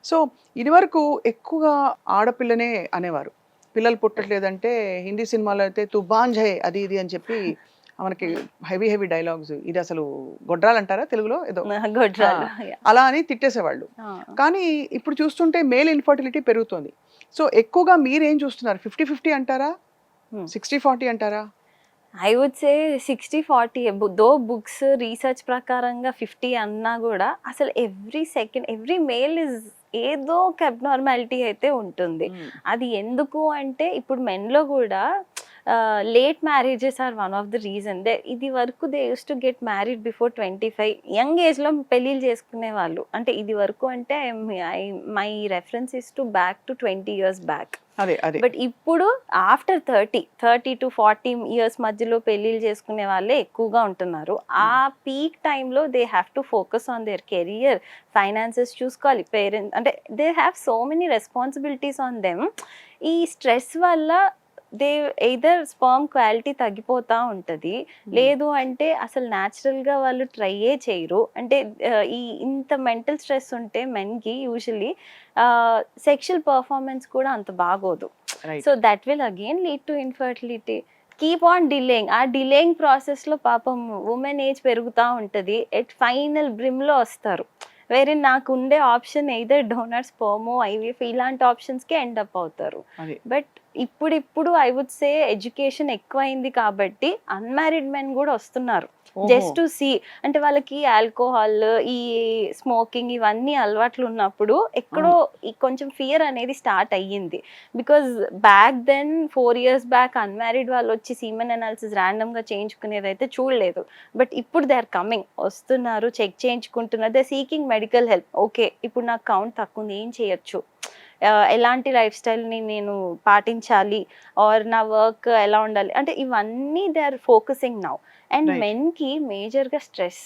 So ఇదివరకు ఎక్కువగా ఆడపిల్లనే అనేవారు. పిల్లలు పుట్టట్లేదంటే హిందీ సినిమాలో అయితే 'తు బాంఝ్ హై' అది ఇది అని చెప్పి మనకి హెవీ హెవీ డైలాగ్స్. ఇది అసలు గొడ్రాలంటారా తెలుగులో ఏదో? ఆ! గొడ్రాలు. యాహ్! అలా అని తిట్టేసేవాళ్ళు. ఆ! కానీ ఇప్పుడు చూస్తుంటే మేల్ ఇన్‌ఫర్టిలిటీ పెరుగుతోంది. సో ఎక్కువగా మీరేం చూస్తున్నారు? 50, 50 అంటారా? హ్మ్. 60, 40 అంటారా? I would say 60, 40 though books research ప్రకారంగా 50 అన్నా గూడా అసలు every second every male is ఏదో ఒక అబ్నార్మాలిటీ అయితే ఉంటుంది. హ్మ్. అది ఎందుకు అంటే ఇప్పుడు మెన్‌లో గూడా late marriages are one of the reason. ఇది వరకు they used to get married before 25 young ఏజ్‌లో పెళ్ళిళ్ళు చేసుకునేవాళ్ళు. అంటే ఇది వరకు అంటే my reference is to back to 20 years back. అదే. అదే. బట్ ఇప్పుడు ఆఫ్టర్ 30 to 40 ఇయర్స్ మధ్యలో పెళ్ళిళ్ళు చేసుకునే వాళ్ళే ఎక్కువగా ఉంటున్నారు. ఆ పీక్ టైంలో they have to focus on their career, finances చూసుకోవాలి. పేరెంట్స్ అంటే they have so many responsibilities on them. ఈ స్ట్రెస్ వల్ల దే ఎయిదర్ స్పర్మ్ క్వాలిటీ తగ్గిపోతా ఉంటది. లేదు అంటే అసలు న్యాచురల్‌గా వాళ్ళు ట్రైయే చేయరు. అంటే ఈ ఇంత మెంటల్ స్ట్రెస్ ఉంటే మెన్‌కి యూజువల్లీ సెక్షువల్ పెర్ఫార్మెన్స్ కూడా అంత బాగోదు. Right. So that will again lead to infertility. Keep on delaying. ఆ డిలేయింగ్ ప్రాసెస్‌లో పాపం వుమెన్ ఏజ్ పెరుగుతా ఉంటది. ఎట్ ఫైనల్ బ్రిమ్‌లో వస్తారు. వేరే నాకుండే ఆప్షన్ ఎయిదర్ డోనర్ స్పెర్మో, ఐవీఎఫ్ ఇలాంటి ఆప్షన్స్‌కే ఎండ్ అప్ అవుతారు. అది. బట్ ఇప్పుడిప్పుడు ఐ వుడ్ సే ఎడ్యుకేషన్ ఎక్కువైంది కాబట్టి అన్‌మ్యారీడ్ మెన్ గూడా వస్తున్నారు. ఓహో! Just to see. అంటే వాళ్ళకి ఆల్కహాల్, ఈ స్మోకింగ్ ఇవన్నీ అలవాట్లు ఉన్నప్పుడు ఎక్కడో అవును. ఈ కొంచెం ఫియర్ అనేది స్టార్ట్ అయ్యింది. Because back then 4 years back unmarried వాళ్ళొచ్చి సీమెన్ అనాలిసిస్ ర్యాండమ్‌గా చేయించుకునేదైతే చూడలేదు. బట్ ఇప్పుడు దే ఆర్ కమింగ్. వస్తున్నారు, చెక్ చేయించుకుంటున్నారు. They seeking medical help. Okay. ఇప్పుడు నాకు కౌంట్ తక్కువుంది. ఏం చేయొచ్చు? ఎలాంటి లైఫ్ స్టైల్‌ని నేను పాటించాలి? ఆర్ నా వర్క్ ఎలా ఉండాలి? అంటే ఇవన్నీ they are focusing now. And right. మెన్‌కి మేజర్‌గా stress.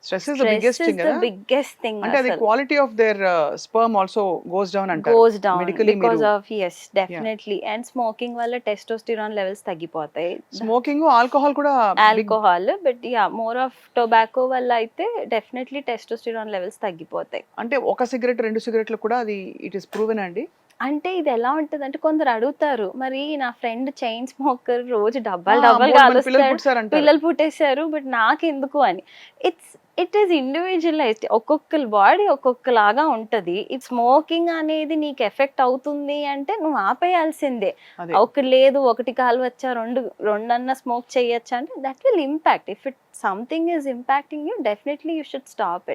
Stress is the stress biggest is thing the గదా! బిగ్గెస్ట్ థింగ్ అంటే అది అసలు. Quality of their sperm also goes down అంటారు. గోస్ డౌన్ మెడికల్లీ మీరు because of yes yeah! Definitely. And smoking వల్ల testosterone levels తగ్గిపోతాయి. స్మోకింగు, ఆల్కహాల్ కూడా big. Alcohol but yeah! More of tobacco వల్ల అయితే డెఫినెట్‌లీ టెస్టోస్టిరాన్ లెవెల్స్ తగ్గిపోతాయి. అంటే ఒక సిగరెట్, 2 సిగరెట్‌లు కూడా అది ఇట్ ఈస్ ప్రూవెనా అండి? అంటే ఇది ఎలా ఉంటదంటే కొందరు అడుగుతారు. మరి నా ఫ్రెండ్ చైన్ స్మోకర్ రోజు ఆ! డబ్బాలు డబ్బాలు బోలెడు మంది పిల్లలు కాలుస్తాడు. పుట్టేసారంటారు. పిల్లలు పుట్టేసారు. బట్ నాకెందుకు అని. It is individualised. ఒక్కొక్కళ్ళ బాడీ ఒక్కొక్కలాగా ఉంటది. ఈ స్మోకింగ్ అనేది నీకు ఎఫెక్ట్ అవుతుంది అంటే నువ్వు ఆపేయాల్సిందే. అదే. లేదు ఒకటి కాలువచ్చా, రెండన్నా స్మోక్ చేయొచ్చా అంటే that will impact. If something is impacting you definitely you should stop it.